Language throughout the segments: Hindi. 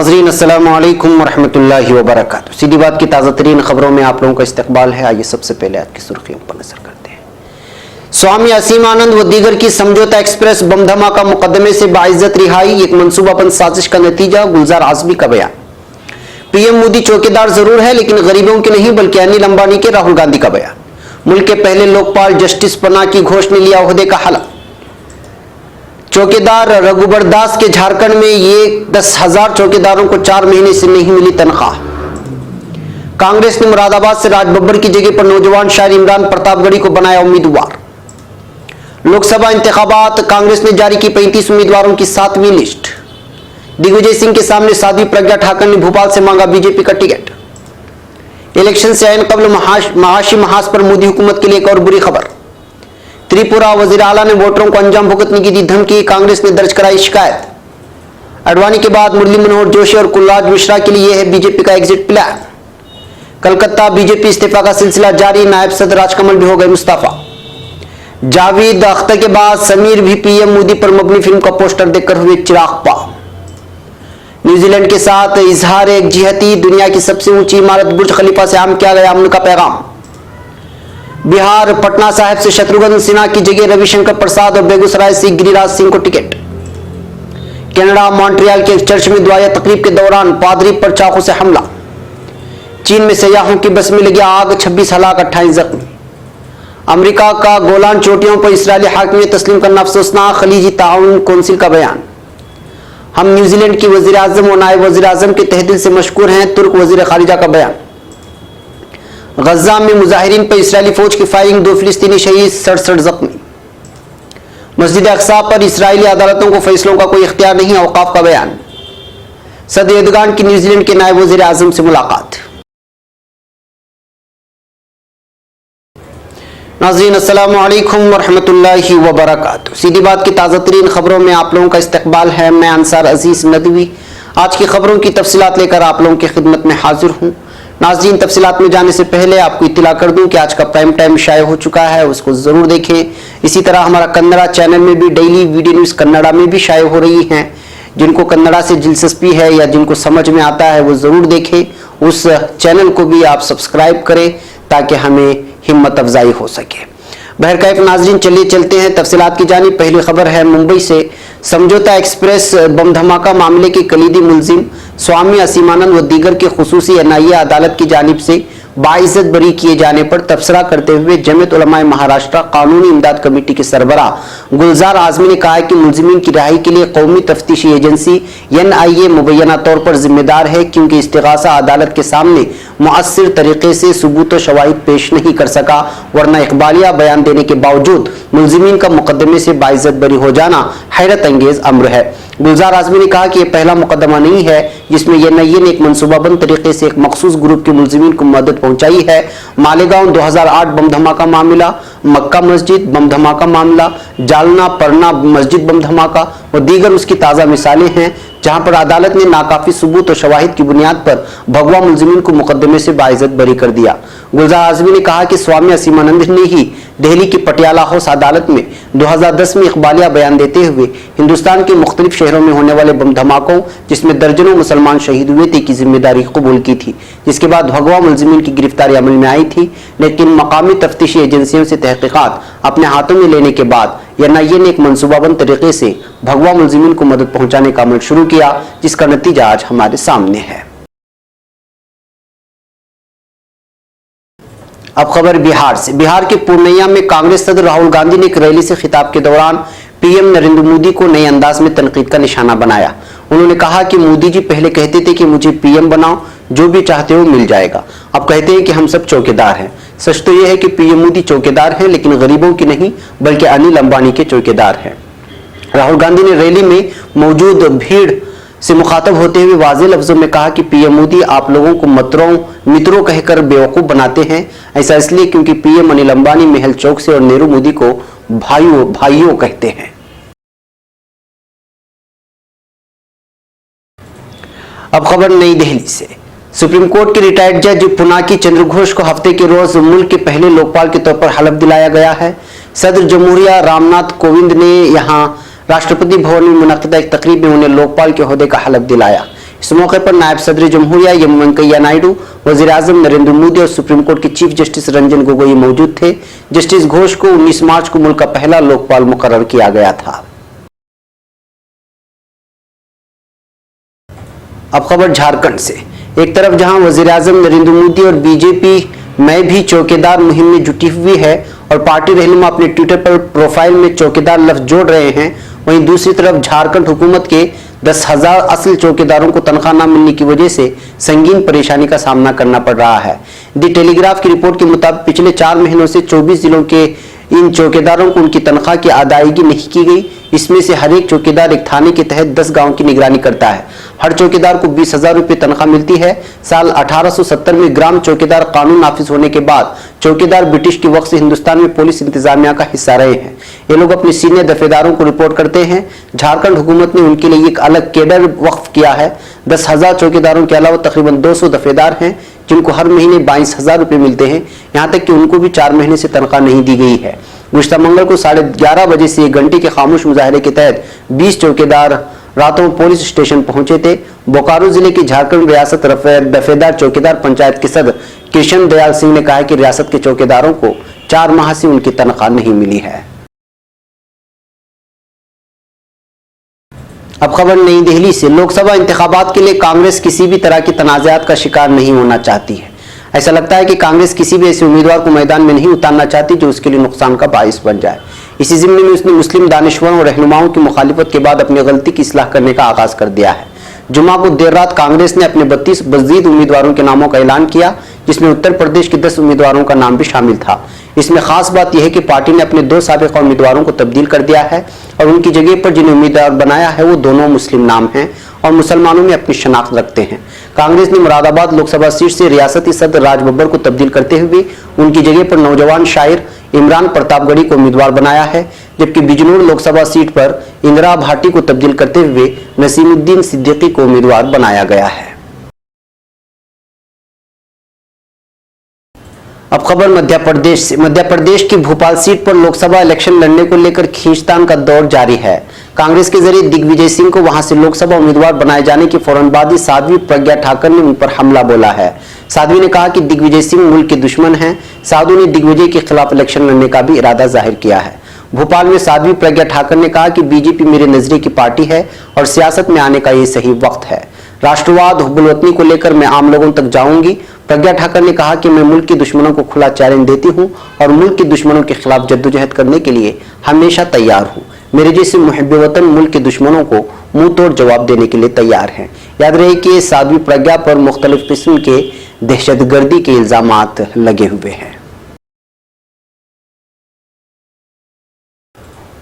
नाज़रीन अस्सलामु अलैकुम वरहमतुल्लाहि वबरकातुहू। सीधी बात की ताज़ा तरीन खबरों में आप लोगों का इस्तकबाल है। आइए सबसे पहले आज की सुर्खियों पर नजर करते हैं। स्वामी असीमानंद व दीगर की समझौता एक्सप्रेस बम धमाका मुकदमे से बाइज्जत रिहाई, एक मनसूबाबंद साजिश का नतीजा। गुलजार आजमी का बयान। पीएम मोदी चौकीदार जरूर है लेकिन गरीबों के नहीं बल्कि अनिल अंबानी के। राहुल गांधी का बयान। मुल्क के पहले लोकपाल जस्टिस पन्ना की घोष ने लिया ओहदे का हलफ। चौकीदार रघुबर दास के झारखंड में ये 10,000 चौकीदारों को 4 महीने से नहीं मिली तनख्वाह। कांग्रेस ने मुरादाबाद से राज बब्बर की जगह पर नौजवान शायर इमरान प्रतापगढ़ी को बनाया उम्मीदवार। लोकसभा इंतखाबात, कांग्रेस ने जारी की 35 उम्मीदवारों की 7वीं लिस्ट। दिग्विजय सिंह के सामने साध्वी प्रज्ञा ठाकुर ने भोपाल से मांगा बीजेपी का टिकट। इलेक्शन से आइन कबल महाशी महाज पर मोदी हुकूमत के लिए एक और बुरी खबर। त्रिपुरा वजीर आला ने वोटरों को अंजाम भुगतने की दी धमकी, कांग्रेस ने दर्ज कराई शिकायत। अडवाणी के बाद मुरली मनोहर जोशी और कुलराज मिश्रा के लिए है बीजेपी का एग्जिट प्लान। कलकत्ता बीजेपी इस्तीफा का सिलसिला जारी, नायब सदर राजकमल भी हो गए मुस्तफा। जावेद अख्तर के बाद समीर भी पीएम मोदी पर मबनी फिल्म का पोस्टर देखकर हुए चिराग पाव। न्यूजीलैंड के साथ इजहार एक जिहती, दुनिया की सबसे ऊंची इमारत बुर्ज खलीफा से आम किया गया अमन का पैगाम। बिहार पटना साहिब से शत्रुघ्न सिन्हा की जगह रविशंकर प्रसाद और बेगूसराय से गिरिराज सिंह को टिकट। कनाडा मॉन्ट्रियल के एक चर्च में दुआया तकरीब के दौरान पादरी पर चाकू से हमला। चीन में सयाहों की बस में लगी आग, 26 हलाक 28 जख्मी। अमेरिका का गोलान चोटियों पर इस्राएली हाकिमियत तस्लीम करना अफसोसनाक, खलीजी ताउन कौंसिल का बयान। हम न्यूजीलैंड की वजीर आजम और नायब वजीर आजम के तहदिल से मशकूर हैं, तुर्क वजीर खारिजा का बयान। गजा में मुजाहिरीन पर इस्राएली फौज की फायरिंग, 2 फिलिस्तीनी शहीद, 67 जख्मी। मस्जिद अक्सा पर इस्राएली अदालतों को फैसलों का कोई इख्तियार नहीं, औकाफ का बयान। सदर एर्दोगान की न्यूजीलैंड के नायब वजीर आजम से मुलाकात। नाज़रीन अस्सलामु अलैकुम वरहमतुल्लाहि वबरकातुहू। सीधी बात की ताज़ा तरीन खबरों में आप लोगों का इस्तकबाल है। मैं अंसार अजीज नदवी आज की खबरों की तफसीलात लेकर आप लोगों की खिदमत में हाजिर हूँ। नाज़रीन, तफसीलात में जाने से पहले आपको इत्तला कर दूं कि आज का प्राइम टाइम शाये हो चुका है, उसको ज़रूर देखें। इसी तरह हमारा कन्नड़ा चैनल में भी डेली वीडियो न्यूज़ कन्नड़ा में भी शाये हो रही हैं। जिनको कन्नड़ा से दिलचस्पी है या जिनको समझ में आता है वो ज़रूर देखें। उस चैनल को भी आप सब्सक्राइब करें ताकि हमें हिम्मत अफजाई हो सके। बहरकैफ नाज़रीन, चलिए चलते हैं तफसीलात की जानिब। पहली खबर है मुंबई से। समझौता एक्सप्रेस बम धमाका मामले के कलीदी मुलजिम स्वामी असीमानंद व दीगर के खुसूसी एनआईए अदालत की जानिब से बाइज्जत बरी किए जाने पर तबसरा करते हुए जमीयत उलमाए महाराष्ट्र कानूनी इमदाद कमेटी के सरबराह गुलजार आजमी ने कहा है कि मुलजिमीन की रिहाई के लिए कौमी तफ्तीशी एजेंसी एनआईए मुबैना तौर पर जिम्मेदार है, क्योंकि इस्तिगासा अदालत के सामने मुअस्सिर तरीके से सबूत व शवाहिद पेश नहीं कर सका, वरना इकबालिया बयान देने के बावजूद मुलजिमीन का मुकदमे से बाइज्जत बरी हो जाना हैरत अंगेज अम्र है। गुलजार आजमी ने कहा कि यह पहला मुकदमा नहीं है जिसमें एनआईए ने एक मनसूबाबंद तरीके से एक मखसूस ग्रुप के मुलजिमीन को मदद पहुंचाई है। मालेगांव 2008 बम धमाका मामला, मक्का मस्जिद बम धमाका मामला, जालना परना मस्जिद बम धमाका और दीगर उसकी ताज़ा मिसालें हैं, जहां पर अदालत ने नाकाफी सबूत और शवाहिद की बुनियाद पर भगवा मुलजिमीन को मुकदमे से बाइज्जत बरी कर दिया। गुलजार आजमी ने कहा कि स्वामी असीमानंद ने ही दिल्ली की पटियाला हाउस अदालत में 2010 में इकबालिया बयान देते हुए हिंदुस्तान के मुख्तलिफ शहरों में होने वाले बम धमाकों, जिसमें दर्जनों मुसलमान शहीद हुए थे, की जिम्मेदारी कबूल की थी, जिसके बाद भगवा मुलजिमीन की गिरफ्तारी अमल में आई थी। लेकिन मकामी तफ्तीशी एजेंसियों से तहकीकात अपने हाथों में लेने के बाद एनआईए ने एक मनसूबाबंद तरीके से भगवा मुलजिमीन को मदद पहुंचाने का अमल शुरू किया, जिसका नतीजा आज हमारे सामने है। अब खबर बिहार से। बिहार के पूर्णिया में कांग्रेस सदर राहुल गांधी ने एक रैली से खिताब के दौरान पीएम नरेंद्र मोदी को नए अंदाज में तनकीद का निशाना बनाया। उन्होंने कहा कि मोदी जी पहले कहते थे कि मुझे पीएम बनाओ, जो भी चाहते हो मिल जाएगा। अब कहते हैं कि हम सब चौकीदार हैं। सच तो यह है कि पीएम मोदी चौकीदार हैं, लेकिन गरीबों की नहीं बल्कि अनिल अंबानी के चौकीदार हैं। राहुल गांधी ने रैली में मौजूद भीड़ से मुखातब होते हुए वाज़ेह लफ्जों में कहा कि पीएम मोदी आप लोगों को मित्रों कहकर बेवकूफ बनाते हैं। ऐसा इसलिए क्योंकि पीएम अनिल अंबानी महल चौक से और नेहरू मोदी को भाइयों कहते हैं। अब खबर नई दिल्ली से। सुप्रीम कोर्ट के रिटायर्ड जज पुनाकी चंद्र घोष को हफ्ते के रोज मुल्क के पहले लोकपाल के तौर पर हलफ दिलाया गया है। सदर जमहूरिया रामनाथ कोविंद ने यहां राष्ट्रपति भवन में मुनक्किदा एक तकरीब में उन्हें लोकपाल के ओहदे का हलफ दिलाया। इस मौके पर नायब सदर जमहूरिया एम वेंकैया नायडू, वजीर आजम नरेंद्र मोदी और सुप्रीम कोर्ट के चीफ जस्टिस रंजन गोगोई मौजूद थे। जस्टिस घोष को 19 मार्च को मुल्क का पहला लोकपाल मुकर्रर किया गया था। अब खबर झारखंड से। एक तरफ जहां वजीर आजम नरेंद्र मोदी और बीजेपी में भी चौकीदार मुहिम में जुटी हुई है और पार्टी रहनुमा अपने ट्विटर पर प्रोफाइल में चौकीदार लफ्ज जोड़ रहे हैं, वहीं दूसरी तरफ झारखंड हुकूमत के 10,000 असल चौकीदारों को तनख्वाह न मिलने की वजह से संगीन परेशानी का सामना करना पड़ रहा है। दी टेलीग्राफ की रिपोर्ट के मुताबिक पिछले 4 महीनों से 24 जिलों के इन चौकीदारों को उनकी तनख्वाह की अदायगी नहीं की गई। इसमें से हर एक चौकीदार एक थाने के तहत 10 गांव की निगरानी करता है। हर चौकीदार को 20,000 रुपये तनख्वाह मिलती है। साल 1870 में ग्राम चौकीदार कानून नाफिज होने के बाद चौकीदार ब्रिटिश के वक्त से हिंदुस्तान में पुलिस इंतजामिया का हिस्सा रहे हैं। ये लोग अपने सीनियर दफेदारों को रिपोर्ट करते हैं। झारखंड हुकूमत ने उनके लिए एक अलग केडर वक्फ किया है। 10,000 चौकीदारों के अलावा तकरीबन 200 दफेदार हैं जिनको हर महीने 22,000 रुपये मिलते हैं। यहाँ तक कि उनको भी 4 महीने से तनख्वाह नहीं दी गई है। गुज़श्ता मंगल को 11:30 बजे से 1 घंटे के खामोश मुजाहरे के तहत 20 चौकीदार रातों पुलिस स्टेशन पहुंचे थे। बोकारो जिले की झारखंड रियासत दफेदार चौकीदार पंचायत के सदर कृष्ण दयाल सिंह ने कहा है कि रियासत के चौकीदारों को 4 माह से उनकी तनख्वाह नहीं मिली है। अब खबर नई दिल्ली से। लोकसभा इंतखाबात के लिए कांग्रेस किसी भी तरह की तनाज़ात का शिकार नहीं होना चाहती है। ऐसा लगता है कि कांग्रेस किसी भी ऐसे उम्मीदवार को मैदान में नहीं उतारना चाहती जो उसके लिए नुकसान का बाइस बन जाए। इसी जिम्मे में उसने मुस्लिम दानिशवरों और रहनुमाओं की मुखालिफत के बाद अपनी गलती की इस्लाह करने का आगाज कर दिया है। जुमा को देर रात कांग्रेस ने अपने 32 मज़ीद उम्मीदवारों के नामों का ऐलान किया, जिसमें उत्तर प्रदेश के 10 उम्मीदवारों का नाम भी शामिल था। इसमें खास बात यह है कि पार्टी ने अपने 2 साबिक़ा उम्मीदवारों को तब्दील कर दिया है और उनकी जगह पर जिन्हें उम्मीदवार बनाया है वो दोनों मुस्लिम नाम हैं और मुसलमानों में अपनी शनाख्त रखते हैं। कांग्रेस ने मुरादाबाद लोकसभा सीट से रियासती सदर राज बब्बर को तब्दील करते हुए उनकी जगह पर नौजवान शायर इमरान प्रतापगढ़ी को उम्मीदवार बनाया है, जबकि बिजनौर लोकसभा सीट पर इंदिरा भाटी को तब्दील करते हुए नसीमुद्दीन सिद्दीकी को उम्मीदवार बनाया गया है। अब खबर मध्य प्रदेश से। मध्य प्रदेश की भोपाल सीट पर लोकसभा इलेक्शन लड़ने को लेकर खींचतान का दौर जारी है। कांग्रेस के जरिए दिग्विजय सिंह को वहां से लोकसभा उम्मीदवार बनाए जाने के फौरन बाद ही साध्वी प्रज्ञा ठाकुर ने उन पर हमला बोला है। साध्वी ने कहा कि दिग्विजय सिंह मुल्क के दुश्मन हैं। साधु ने दिग्विजय के खिलाफ इलेक्शन लड़ने का भी इरादा जाहिर किया है। भोपाल में साध्वी प्रज्ञा ठाकुर ने कहा कि बीजेपी मेरे नजरिए की पार्टी है और सियासत में आने का ये सही वक्त है। राष्ट्रवाद हुब्बुल-वतनी को लेकर मैं आम लोगों तक जाऊंगी। प्रज्ञा ठाकुर ने कहा कि मैं मुल्क के दुश्मनों को खुला चैलेंज देती हूं और मुल्क के दुश्मनों के खिलाफ जद्दोजहद करने के लिए हमेशा तैयार हूं। मेरे जैसे मुहिब्बे वतन मुल्क के दुश्मनों को मुंह तोड़ जवाब देने के लिए तैयार हैं। याद रहे कि साध्वी प्रज्ञा पर मुख्तलिफ किस्म के दहशतगर्दी के इल्जामात लगे हुए हैं।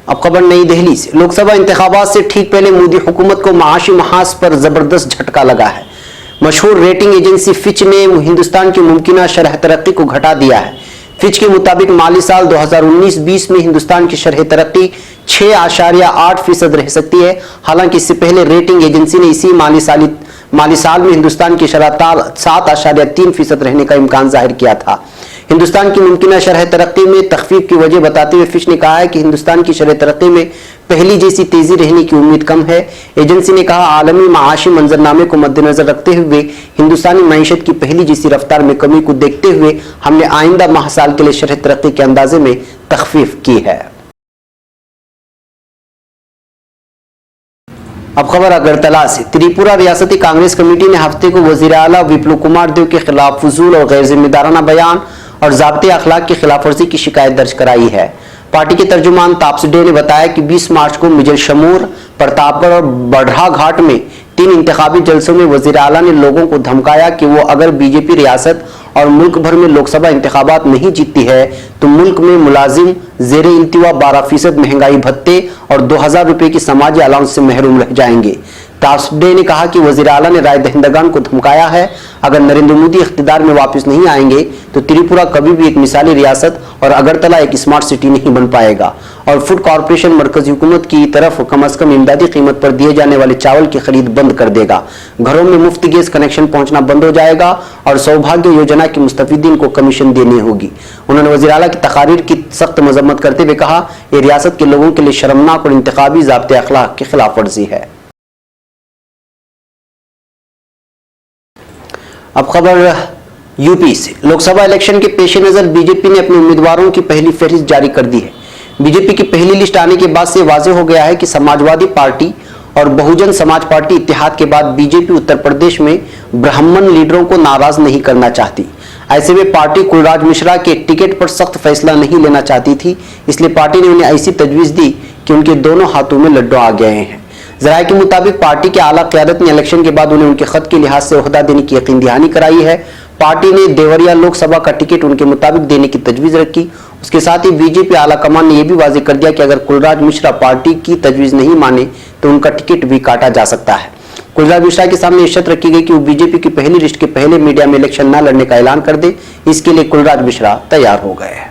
अब खबर नई दिल्ली से। लोकसभा इंतखाबात से ठीक पहले मोदी हुकूमत को माशी महाज पर जबरदस्त झटका लगा है। मशहूर रेटिंग एजेंसी फिच ने हिंदुस्तान की मुमकिना शरह तरक्की को घटा दिया है। फिच के मुताबिक माली साल 2019-20 में हिंदुस्तान की शरह तरक्की 6.8% रह सकती है। हालांकि इससे पहले रेटिंग एजेंसी ने इसी माली साल में हिंदुस्तान की शरह 7.3% रहने का इम्कान जाहिर किया था। हिंदुस्तान की मुमकिना शरह तरक्की में तखफीफ की वजह बताते हुए फिच ने कहा है कि हिंदुस्तान की शरह तरक्की में पहली जैसी तेजी रहने की उम्मीद कम है। एजेंसी ने कहा, आलमी माशी मंजरनामे को मद्देनजर रखते हुए हिंदुस्तानी मईशत की पहली जैसी रफ्तार में कमी को देखते हुए हमने आइंदा माह साल के लिए शरह तरक्की के अंदाजे में तखफीफ की है। अब खबर अगरतला से। त्रिपुरा रियासती कांग्रेस कमेटी ने हफ्ते को वजीर आला विप्लव कुमार देव के खिलाफ फजूल और गैर जिम्मेदाराना बयान और ज़ाब्ते अखलाक की खिलाफ वर्जी की शिकायत दर्ज कराई है। पार्टी के तर्जुमान तापस डे ने बताया कि 20 मार्च को मिजल शमूर, प्रतापगढ़ और बढ़ा घाट में 3 इंतखाबी जलसों में वजीर आला ने लोगों को धमकाया कि वो अगर बीजेपी रियासत और मुल्क भर में लोकसभा इंतखाबात नहीं जीतती है तो मुल्क में मुलाजिम जेरे इल्तिवा 12% महंगाई भत्ते और 2000 रुपए की समाजी अलाउंस से महरूम रह जाएंगे। तापस डे ने कहा कि वजीर आला ने राय दहिंदगान को धमकाया है, अगर नरेंद्र मोदी इख्तिदार में वापस नहीं आएंगे तो त्रिपुरा कभी भी एक मिसाली रियासत और अगरतला एक स्मार्ट सिटी नहीं बन पाएगा और फूड कॉर्पोरेशन मरकजी हुकूमत की तरफ कम अज कम इमदादी कीमत पर दिए जाने वाले चावल की खरीद बंद कर देगा। घरों में मुफ्त गैस कनेक्शन पहुंचना बंद हो जाएगा और सौभाग्य योजना के मुस्तफीदीन को कमीशन देनी होगी। उन्होंने वजीर आला की तकारीर की सख्त मजम्मत करते हुए कहा, यह रियासत के लोगों के लिए शर्मनाक और इंतखाबी ज़ाब्ते अखलाक की खिलाफ वर्जी है। अब खबर यूपी से। लोकसभा इलेक्शन के पेश नजर बीजेपी ने अपने उम्मीदवारों की पहली फहरिस्त जारी कर दी है। बीजेपी की पहली लिस्ट आने के बाद से वाज़ेह हो गया है कि समाजवादी पार्टी और बहुजन समाज पार्टी इत्तेहाद के बाद बीजेपी उत्तर प्रदेश में ब्राह्मण लीडरों को नाराज नहीं करना चाहती। ऐसे में पार्टी कुलराज मिश्रा के टिकट पर सख्त फैसला नहीं लेना चाहती थी, इसलिए पार्टी ने उन्हें ऐसी तजवीज़ दी कि उनके दोनों हाथों में लड्डू आ गए हैं। जराये के मुताबिक पार्टी के आला क़यादत ने इलेक्शन के बाद उन्हें उनके खत के लिहाज से ओहदा देने की यकीन दहानी कराई है। पार्टी ने देवरिया लोकसभा का टिकट उनके मुताबिक देने की तजवीज़ रखी। उसके साथ ही बीजेपी आला कमान ने यह भी वाज़ेह कर दिया कि अगर कुलराज मिश्रा पार्टी की तजवीज़ नहीं माने तो उनका टिकट भी काटा जा सकता है। कुलराज मिश्रा के सामने शर्त रखी गई कि वो बीजेपी की पहली लिस्ट के पहले मीडिया में इलेक्शन न लड़ने का ऐलान कर दे। इसके लिए कुलराज मिश्रा तैयार हो गए हैं।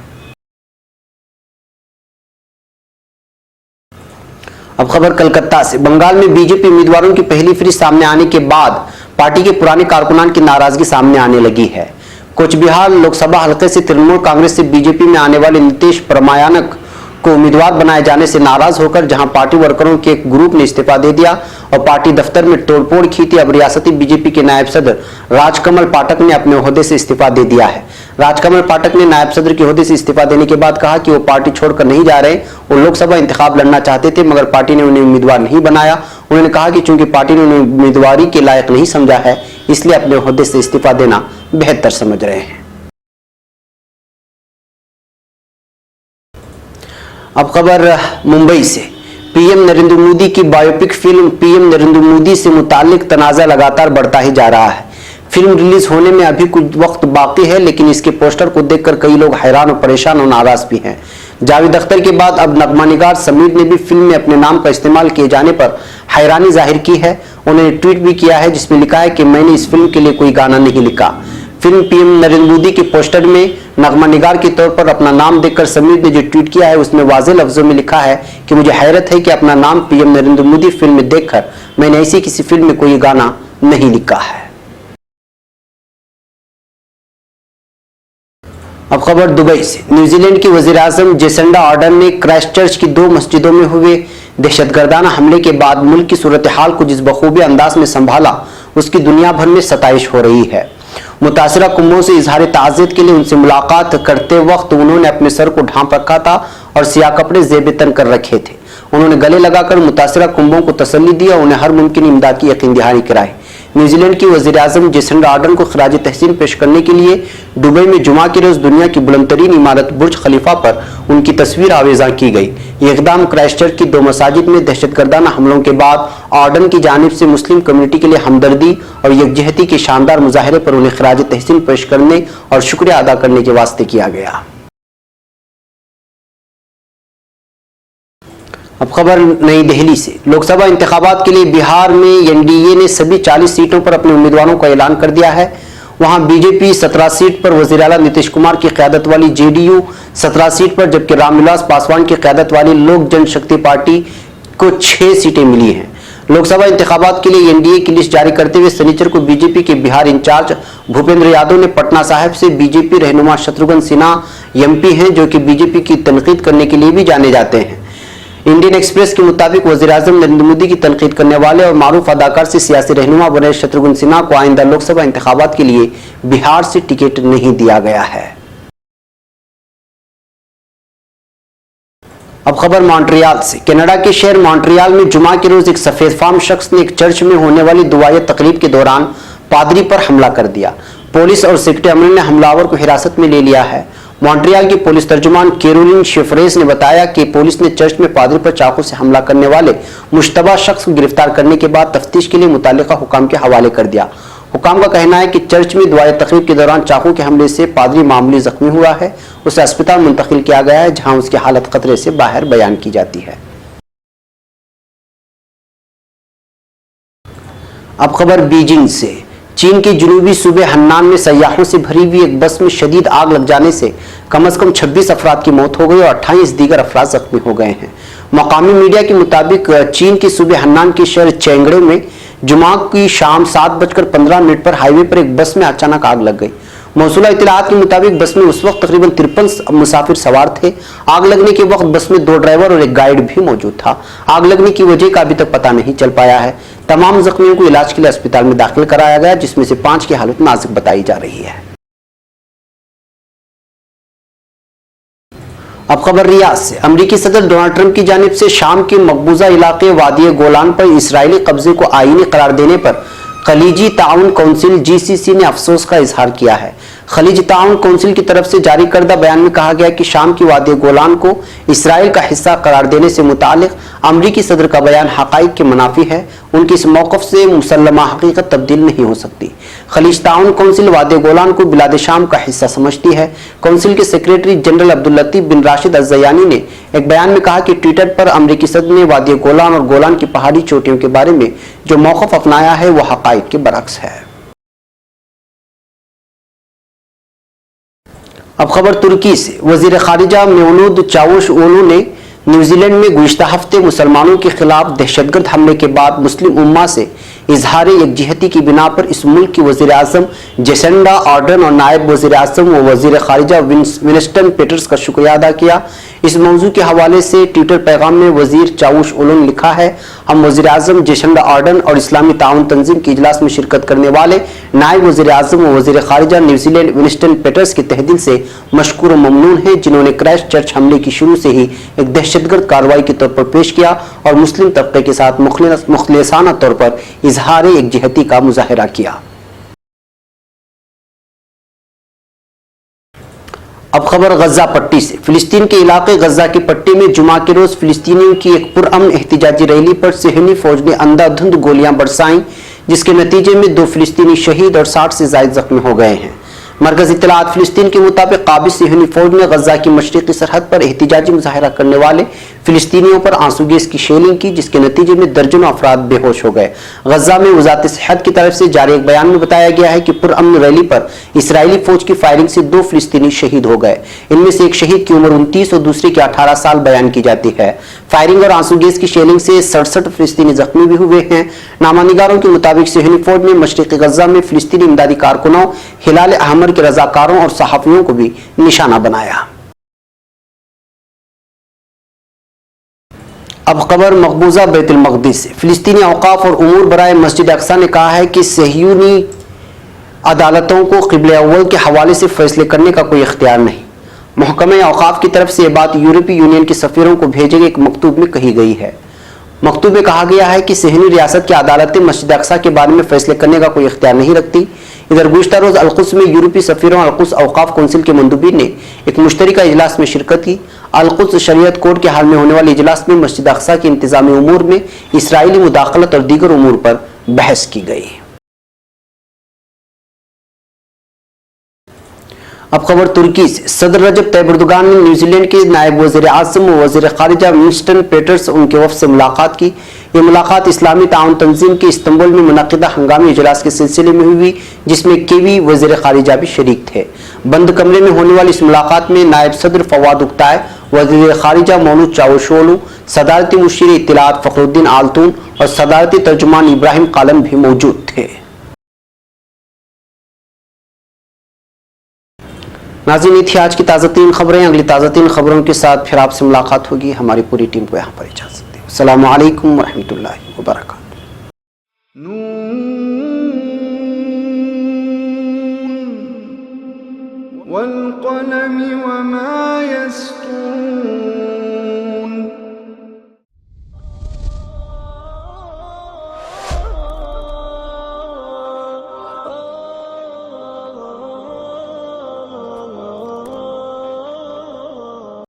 अब खबर कलकत्ता से। बंगाल में बीजेपी उम्मीदवारों की पहली फहरिस्त सामने आने के बाद पार्टी के पुराने कारकुनान की नाराजगी सामने आने लगी है। कोचबिहार लोकसभा हलके से तृणमूल कांग्रेस से बीजेपी में आने वाले नीतीश परमायानक को उम्मीदवार बनाए जाने से नाराज होकर जहां पार्टी वर्करों के एक ग्रुप ने इस्तीफा दे दिया और पार्टी दफ्तर में तोड़फोड़ की थी, अब रियासती बीजेपी के नायब सदर राजकमल पाठक ने अपने ओहदे से इस्तीफा दे दिया है। राजकमल पाठक ने नायब सदर के ओहदे से इस्तीफा देने के बाद कहा कि वो पार्टी छोड़कर नहीं जा रहे। वो लोकसभा इंतखाब लड़ना चाहते थे मगर पार्टी ने उन्हें उम्मीदवार नहीं बनाया। उन्होंने कहा कि चूंकि पार्टी ने उन्हें उम्मीदवारी के लायक नहीं समझा है, इसलिए अपने ओहदे से इस्तीफा देना बेहतर समझ रहे हैं। अब खबर मुंबई से। पीएम नरेंद्र मोदी की biopic film PM Narendra Modi से मुताल्लिक तनाज़ा लगातार बढ़ता ही जा रहा है। फिल्म रिलीज होने में अभी कुछ वक्त बाकी है, लेकिन इसके पोस्टर को देखकर कई लोग हैरान और परेशान और नाराज भी हैं। जावेद अख्तर के बाद अब नगमा निगार समीर ने भी फिल्म में अपने नाम का इस्तेमाल किए जाने पर हैरानी जाहिर की है। उन्होंने ट्वीट भी किया है जिसमें लिखा है कि मैंने इस फिल्म के लिए कोई गाना नहीं लिखा। फिल्म पीएम नरेंद्र मोदी के पोस्टर में नगमा निगार के तौर पर अपना नाम देखकर समीर ने जो ट्वीट किया है उसमें वाज़ेह लफ्जों में लिखा है कि मुझे हैरत है कि अपना नाम पीएम नरेंद्र मोदी फिल्म में देखकर मैंने ऐसी किसी फिल्म में कोई गाना नहीं लिखा है। अब खबर दुबई से। न्यूजीलैंड के वजीर आजम जेसिंडा आर्डर्न ने क्राइस्टचर्च की 2 मस्जिदों में हुए दहशतगर्दाना हमले के बाद मुल्क की सूरत हाल को जिस बखूबी अंदाज में संभाला उसकी दुनिया भर में सताइश हो रही है। मुतासरा कुंभों से इजहार ताज़ियत के लिए उनसे मुलाकात करते वक्त उन्होंने अपने सर को ढांप रखा था और सियाह कपड़े जेब तन कर रखे थे। उन्होंने गले लगाकर मुतासरा कुंभों को तसल्ली दी और उन्हें हर मुमकिन इमदाद की यकीन दहानी कराई। न्यूजीलैंड की वजीर आजम जेसिंडा आर्डर्न को खराज तहसीन पेश करने के लिए दुबई में जुमा के रोज दुनिया की बुलंदतरीन इमारत बुर्ज खलीफा पर उनकी तस्वीर आवेजा की गई। ये इकदाम क्राइस्टचर्च की 2 मसाजिद में दहशतगर्दाना हमलों के बाद आर्डर्न की जानिब से मुस्लिम कम्युनिटी के लिए हमदर्दी और यकजहती के शानदार मुजाहरे पर उन्हें खराज तहसीन पेश करने और शुक्रिया अदा करने के वास्ते किया गया। अब खबर नई दिल्ली से। लोकसभा इंतखाबात के लिए बिहार में एनडीए ने सभी 40 सीटों पर अपने उम्मीदवारों का ऐलान कर दिया है। वहां बीजेपी 17 सीट पर, वजीर आला नीतीश कुमार की क़यादत वाली जेडीयू 17 सीट पर, जबकि रामविलास पासवान की क़यादत वाली लोक जनशक्ति पार्टी को 6 सीटें मिली हैं। लोकसभा इंतखाबात के लिए एनडीए की लिस्ट जारी करते हुए शनिचर को बीजेपी के बिहार इंचार्ज भूपेंद्र यादव ने पटना साहिब से बीजेपी रहनुमा शत्रुघ्न सिन्हा एमपी हैं, जो कि बीजेपी की तनकीद करने के लिए भी जाने जाते हैं। इंडियन एक्सप्रेस के मुताबिक वज़ीर आज़म नरेंद्र मोदी की तनकीद करने वाले और मारूफ अदाकार से सियासी रहनुमा बने शत्रुघ्न सिन्हा को आइंदा लोकसभा इंतखाबात के लिए बिहार से टिकट नहीं दिया गया है। अब खबर मॉन्ट्रियल से। कनाडा के शहर मॉन्ट्रियल में जुमा के रोज एक सफेद फार्म शख्स ने एक चर्च में होने वाली दुआए तकरीब के दौरान पादरी पर हमला कर दिया। पुलिस और सेक्रेटरी अमरीन ने हमलावर को हिरासत में ले लिया है। मॉन्ट्रियल की पुलिस तर्जुमान कैरोलिन शेफरेस ने बताया कि पुलिस ने चर्च में पादरी पर चाकू से हमला करने वाले मुश्तबा शख्स को गिरफ्तार करने के बाद तफ्तीश के लिए मुतालिका हुकाम के हवाले कर दिया। हुकाम का कहना है कि चर्च में दुआए तकरीब के दौरान चाकू के हमले से पादरी मामूली जख्मी हुआ है। उसे अस्पताल मुंतकिल किया गया है, जहां उसकी हालत खतरे से बाहर बयान की जाती है। अब खबर बीजिंग से। चीन के जुनूबी सूबे हन्नान में सयाहों से भरी हुई एक बस में शदीद आग लग जाने से कम से कम 26 अफराद की मौत हो गई और 28 दीगर अफराद जख्मी हो गए हैं। मकामी मीडिया के मुताबिक चीन के सूबे हन्नान के शहर चेंगड़े में जुमा की शाम 7:15 पर हाईवे पर एक बस में अचानक आग लग गई। मौसूला इत्तलात के मुताबिक बस में उस वक्त तकरीबन 53 मुसाफिर सवार थे। आग लगने के वक्त बस में 2 ड्राइवर और एक गाइड भी मौजूद था। आग लगने की वजह का अभी तक पता नहीं चल पाया है। तमाम जख्मियों को इलाज के लिए अस्पताल में दाखिल कराया गया, जिसमें से 5 की हालत नाजुक बताई जा रही है। अब खबर रियाद से। अमेरिकी सदर डोनाल्ड ट्रंप की जानिब से शाम के मकबूजा इलाके वादी गोलान पर इसराइली कब्जे को आईनी करार देने पर खलीजी ताउन कौंसिल GCC ने अफसोस का इजहार किया है। खलीजी ताउन कौंसिल की तरफ से जारी करदा बयान में कहा गया कि शाम की वादी गोलान को इसराइल का हिस्सा करार देने से मुतालिक अमरीकी सदर का बयान हकाइक के मुनाफी है। उनकी इस मौक़िफ़ से मुसल्लमा हकीकत तब्दील नहीं हो सकती। खलीज ताउन कौंसिल वादी गोलान को बिलाद शाम का हिस्सा समझती है। कौंसिल के सेक्रेटरी जनरल अब्दुल लतीफ बिन राशिद अज़्ज़यानी ने एक बयान में कहा कि ट्विटर पर अमरीकी सदर ने वादी गोलान और गोलान की पहाड़ी चोटियों के बारे में जो मौक़िफ़ अपनाया है वह हकाइक के बरअक्स है। अब खबर तुर्की से। वजीर खारिजा मेवलूद चावुशओगलू ने न्यूजीलैंड में गुज़िश्ता हफ्ते मुसलमानों के खिलाफ दहशतगर्द हमले के बाद मुस्लिम उम्मा से इजहार यकजहती की बिना पर इस मुल्क की वज़ीर आज़म जेसिंडा आर्डर्न और नायब वज़ीर आज़म व वज़ीर खारिजा विंस्टन पीटर्स का शुक्रिया अदा किया। इस मौजू के हवाले से ट्विटर पैगाम में वज़ीर चावुशओगलू ने लिखा है, हम वज़ीर आज़म जेसिंडा आर्डर्न और इस्लामी ताउन तंजीम के इजलास में शिरकत करने वाले नायब वज़ीर आज़म व वज़ीर खारिजा न्यूजीलैंड विंस्टन पीटर्स के तहे दिल से मशकूर व ममनून हैं, जिन्होंने क्राइस्ट चर्च हमले की शुरू से ही एक दहशतगर्द कार्रवाई के तौर पर पेश किया और मुस्लिम तबके के साथ मुखलिसाना तौर पर इजहार यकजहती का मुजाहिरा किया। अब खबर गजा पट्टी से। फिलिस्तीन के इलाके गजा की पट्टी में जुमा के रोज फिलिस्तीनियों की एक पुरअमन एहतिजाजी रैली पर सेहनी फौज ने अंधाधुंध गोलियां बरसाईं, जिसके नतीजे में 2 फिलिस्तीनी शहीद और 60 से ज्यादा जख्मी हो गए हैं। मरकज़ी इत्तलात फिलिस्तीन के मुताबिक काबिज सेहनी फौज ने गजा की मशरिकी सरहद पर एहतिजाजी मुजाहिरा करने वाले फिलिस्तीनियों पर आंसू गैस की शेलिंग की, जिसके नतीजे में दर्जनों अफराद बेहोश हो गए। गजा में वजारत सेहत की तरफ से जारी एक बयान में बताया गया है कि पुरअमन रैली पर इसराइली फौज की फायरिंग से 2 फिलिस्तीनी शहीद हो गए। इनमें से एक शहीद की उम्र 29 और दूसरे की 18 साल बयान की जाती है। फायरिंग और आंसू गैस की शेलिंग से 67 फिलिस्तीनी जख्मी भी हुए हैं। नामानिगारों के मुताबिक सेहनी फौज ने मशरिकी गजा में फिलिस्तीनी इमदादी कारकुनों, हिलाल अहमर के रजाकारों और सहाफियों को भी निशाना बनाया। अब खबर मकबूजा बैतुल मक़दिस से। फिलिस्तीनी औकाफ और उमूर बराए मस्जिद अक्सा ने कहा है कि सहयूनी अदालतों को क़िबले अव्वल के हवाले से फैसले करने का कोई इख्तियार नहीं। महकमा औकाफ की तरफ से यह बात यूरोपीय यूनियन के सफ़ीरों को भेजे गए एक मकतूब में कही गई है। मकतूब में कहा गया है कि सहनी रियासत की अदालतें मस्जिद अक्सा के बारे में फैसले करने का कोई इख्तियार नहीं रखती। इधर गुज़िश्ता रोज अलक़ुद्स में यूरोपीय सफ़ीरों अलक़ुद्स औकाफ कौंसिल के मंदूबीन ने एक मुश्तरका इजलास में शिरकत की। अलक़ुद्स शरीयत कोर्ट के हाल में होने वाले इजलास में मस्जिद अक्सा के इंतज़ामी उमूर में इसराइली मुदाखलत और दीगर उमूर पर बहस की गई। अब खबर तुर्की से। सदर रजब तैयब एर्दोगान ने न्यूजीलैंड के नायब वज़ीर आज़म व वज़ीर खारिजा विंस्टन पीटर्स उनके वफ़द से मुलाकात की। ये मुलाकात इस्लामी ताउन तंजीम के इस्तांबुल में मुनक़िदा हंगामी इजलास के सिलसिले में हुई, जिसमें केवी वज़ीर खारिजा भी शरीक थे। बंद कमरे में होने वाली इस मुलाकात में नायब सदर फवाद उक्ताय, वज़ीर खारिजा मेवलूद चावुशओगलू, सदारती मुशीर इत्तलात फ़खरुद्दीन आलतून और सदारती तर्जुमान इब्राहिम कालम भी मौजूद थे। नाज़रीन, ये थी आज की ताज़ा तीन खबरें। अगली ताज़ा तीन खबरों के साथ फिर आपसे मुलाकात होगी। हमारी पूरी टीम को यहाँ पर इजाज़त दें। अस्सलामु अलैकुम वरहमतुल्लाहि वबरकातुहू। वल क़लमि वमा यस्तूरून।